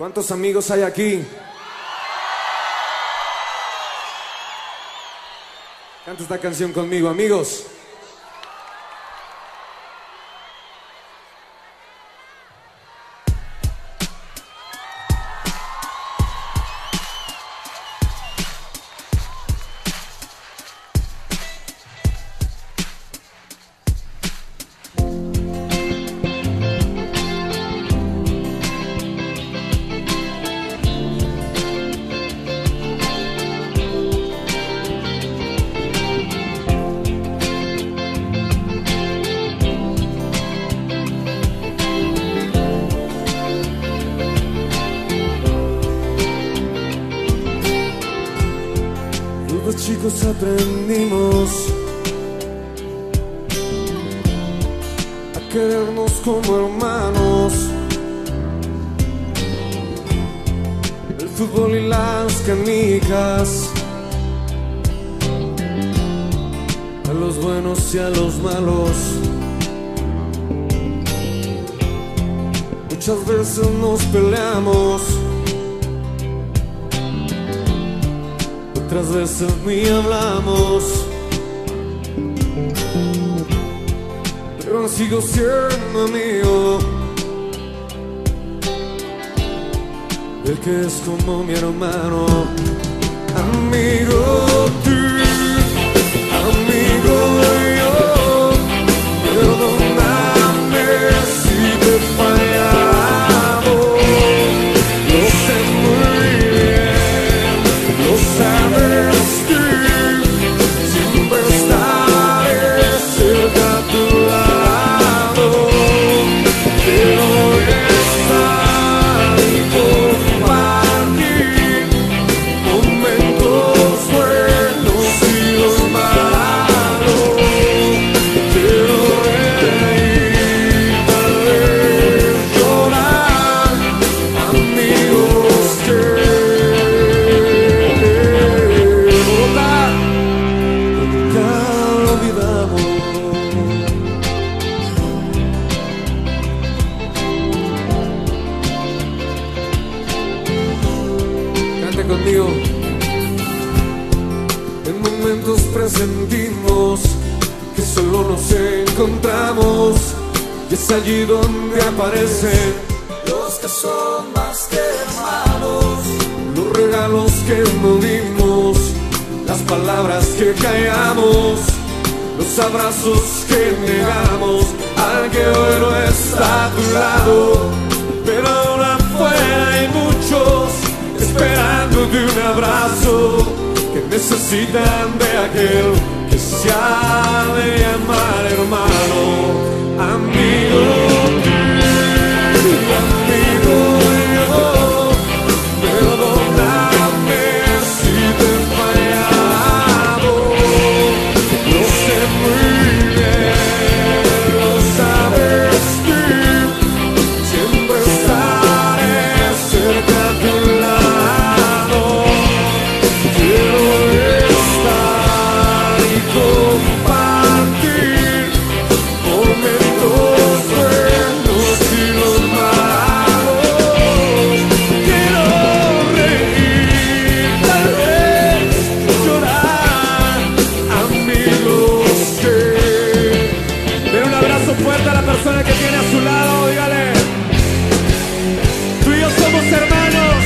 ¿Cuántos amigos hay aquí? Canta esta canción conmigo, amigos. Los chicos aprendimos a querernos como hermanos. El fútbol y las canicas, a los buenos y a los malos. Muchas veces nos peleamos, otras veces ni hablamos, pero sigo siendo amigo del que es como mi hermano. Amigo tú, amigo yo, perdóname si te he fallado. Lo sé muy bien, lo sabes tú, siempre estaré cerca a tu lado. Quiero estar y compartir momentos buenos y los malos. Quiero reír, tal vez llorar, amigos que nunca olvidamos. Cante conmigo. En momentos presentimos que solo nos encontramos, y es allí donde aparecen los que son más que hermanos. Los regalos que nos dimos, las palabras que callamos, los abrazos que negamos al que hoy no está a tu lado. Pero aún afuera hay muchos esperando de un abrazo, que necesitan de aquel que se ha de llamar hermano. Amigo tú, amigo yo, perdóname si te he fallado. Lo sé muy bien, lo sabes tú, siempre estaré cerca a tu lado. Quiero estar y compartir momentos buenos y los malos. Quiero reír, tal vez llorar, amigos que... Den un abrazo fuerte a la persona que tiene a su lado, dígale: tú y yo somos hermanos.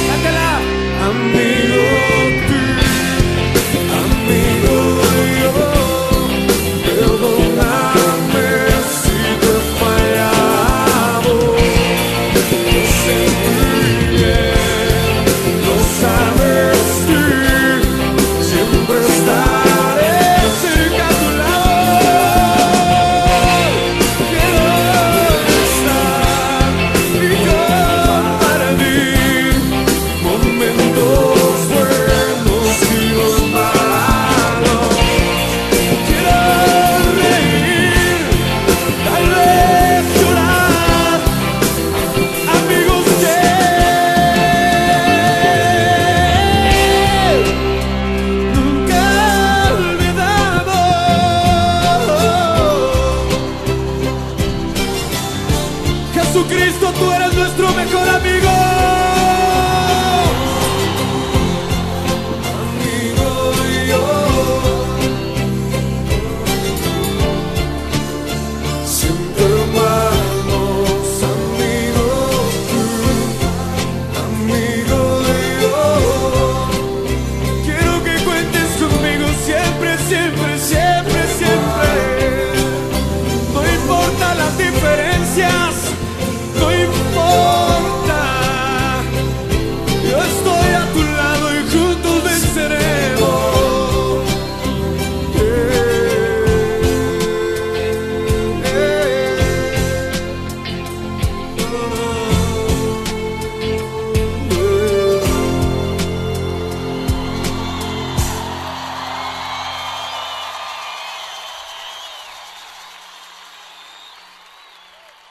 Cántela. Amigo tú, amigo yo, perdóname si te he fallado.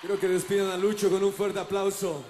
Quiero que despidan a Lucho con un fuerte aplauso.